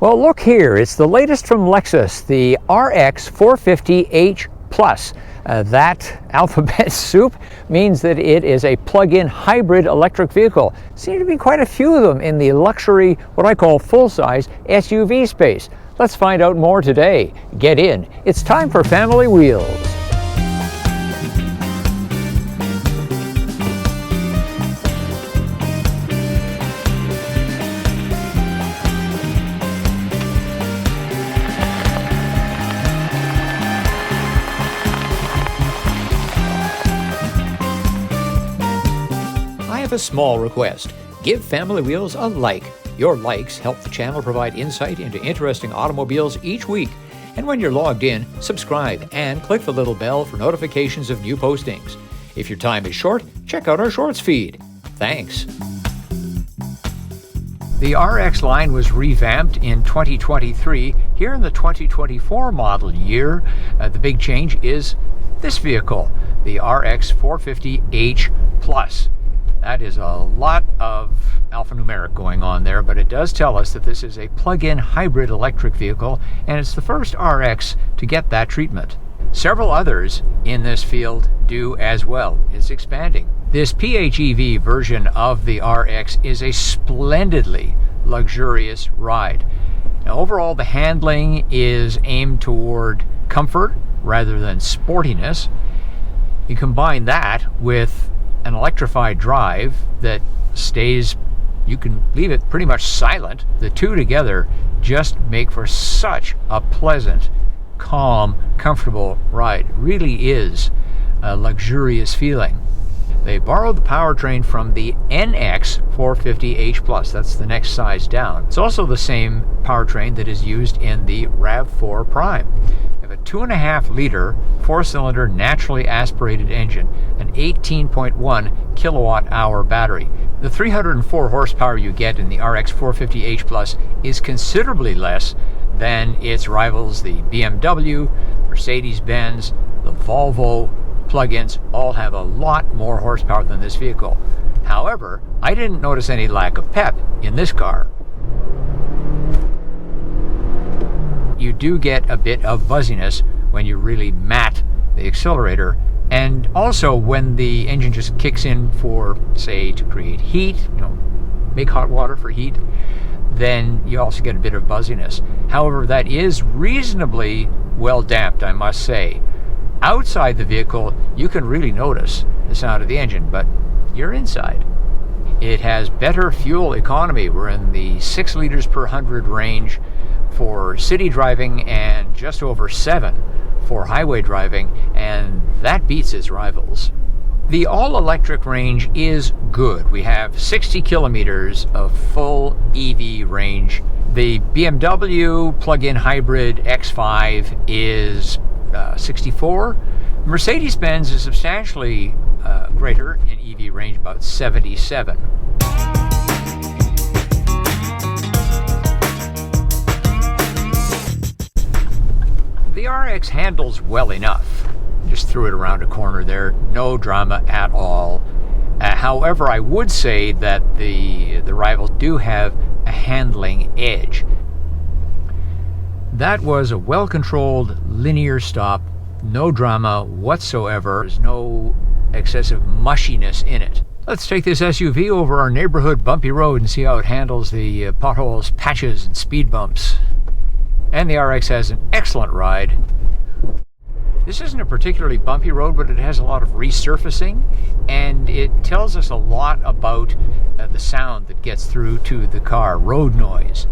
Well, look here, it's the latest from Lexus, the RX 450h Plus. That alphabet soup means that it is a plug-in hybrid electric vehicle. Seem to be quite a few of them in the luxury, what I call full-size SUV space. Let's find out more today. Get in. It's time for Family Wheels. A small request. Give Family Wheels a like. Your likes help the channel provide insight into interesting automobiles each week. And when you're logged in, subscribe and click the little bell for notifications of new postings. If your time is short, check out our Shorts feed. Thanks. The RX line was revamped in 2023. Here in the 2024 model year, the big change is this vehicle, the RX 450h Plus. That is a lot of alphanumeric going on there, but it does tell us that this is a plug-in hybrid electric vehicle, and it's the first RX to get that treatment. Several others in this field do as well. It's expanding. This PHEV version of the RX is a splendidly luxurious ride. Now, overall, the handling is aimed toward comfort rather than sportiness. You combine that with an electrified drive that stays, you can leave it pretty much silent. The two together just make for such a pleasant, calm, comfortable ride. It really is a luxurious feeling. They borrowed the powertrain from the NX 450h Plus. That's the next size down. It's also the same powertrain that is used in the RAV4 Prime. They have a 2.5-liter 4-cylinder naturally aspirated engine, an 18.1 kilowatt-hour battery. The 304 horsepower you get in the RX 450h Plus is considerably less than its rivals, the BMW, Mercedes-Benz, the Volvo plug-ins. All have a lot more horsepower than this vehicle. However, I didn't notice any lack of pep in this car. You do get a bit of buzziness when you really mat the accelerator, and also when the engine just kicks in for, say, to create heat, make hot water for heat, then you also get a bit of buzziness. However, that is reasonably well damped, I must say. Outside the vehicle, you can really notice the sound of the engine, but you're inside. It has better fuel economy. We're in the 6 liters per 100 range for city driving and just over 7 for highway driving, and that beats its rivals. The all-electric range is good. We have 60 kilometers of full EV range. The BMW plug-in hybrid X5 is 64. Mercedes-Benz is substantially greater in EV range, about 77. The RX handles well enough. Just threw it around a corner there, no drama at all. However, I would say that the rivals do have a handling edge. That was a well-controlled linear stop, no drama whatsoever. There's no excessive mushiness in it. Let's take this SUV over our neighborhood bumpy road and see how it handles the potholes, patches, and speed bumps. And the RX has an excellent ride. This isn't a particularly bumpy road, but it has a lot of resurfacing, and it tells us a lot about the sound that gets through to the car, road noise.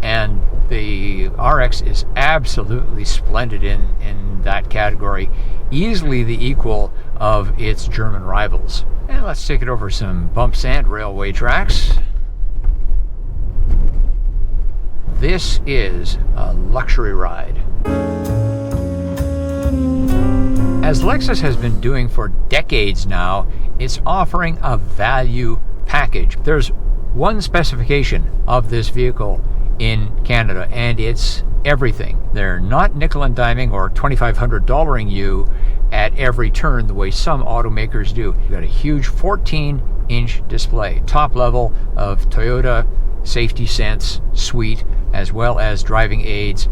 And the RX is absolutely splendid in that category, easily the equal of its German rivals. And let's take it over some bumps and railway tracks. This is a luxury ride. As Lexus has been doing for decades now, it's offering a value package. There's one specification of this vehicle in Canada, and it's everything. They're not nickel and diming or $2,500-ing you at every turn the way some automakers do. You've got a huge 14-inch display, top level of Toyota safety sense suite, as well as driving aids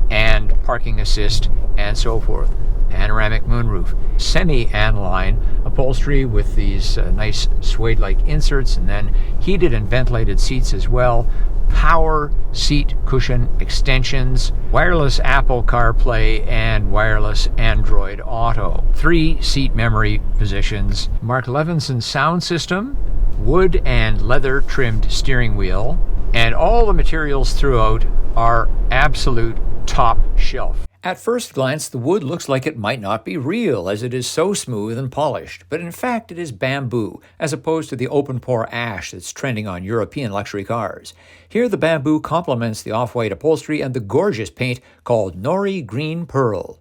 and parking assist and so forth. Panoramic moonroof, semi-aniline upholstery with these nice suede-like inserts, and then heated and ventilated seats as well. Power seat cushion extensions, wireless Apple CarPlay, and wireless Android Auto. 3 seat memory positions, Mark Levinson sound system, wood and leather trimmed steering wheel, and all the materials throughout are absolute top shelf. At first glance, the wood looks like it might not be real, as it is so smooth and polished, but in fact it is bamboo, as opposed to the open-pore ash that's trending on European luxury cars. Here the bamboo complements the off-white upholstery and the gorgeous paint called Nori Green Pearl.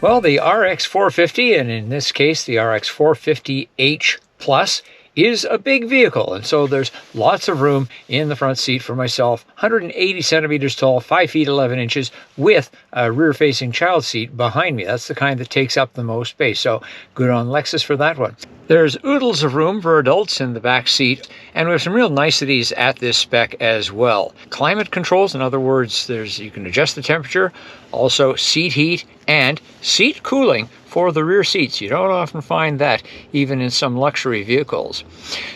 Well, the RX 450, and in this case the RX 450H Plus, is a big vehicle, and so there's lots of room in the front seat for myself. 180 centimeters tall, 5 feet 11 inches, with a rear-facing child seat behind me. That's the kind that takes up the most space, so good on Lexus for that one. There's oodles of room for adults in the back seat, and we have some real niceties at this spec as well. Climate controls, in other words, you can adjust the temperature, also seat heat and seat cooling for the rear seats. You don't often find that even in some luxury vehicles.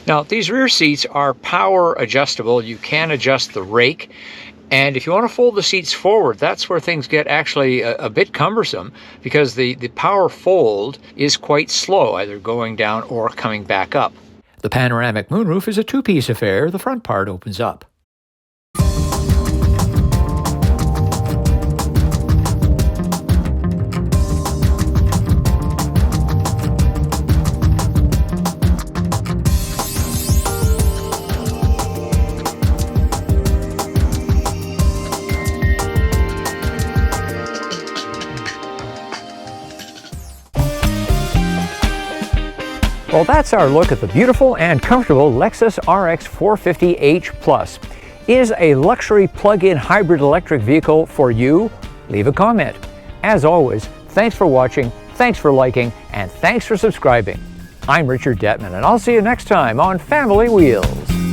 Now, these rear seats are power adjustable. You can adjust the rake. And if you want to fold the seats forward, that's where things get actually a bit cumbersome, because the power fold is quite slow, either going down or coming back up. The panoramic moonroof is a 2-piece affair. The front part opens up. Well, that's our look at the beautiful and comfortable Lexus RX 450H Plus. Is a luxury plug-in hybrid electric vehicle for you? Leave a comment. As always, thanks for watching, thanks for liking, and thanks for subscribing. I'm Richard Detman, and I'll see you next time on Family Wheels.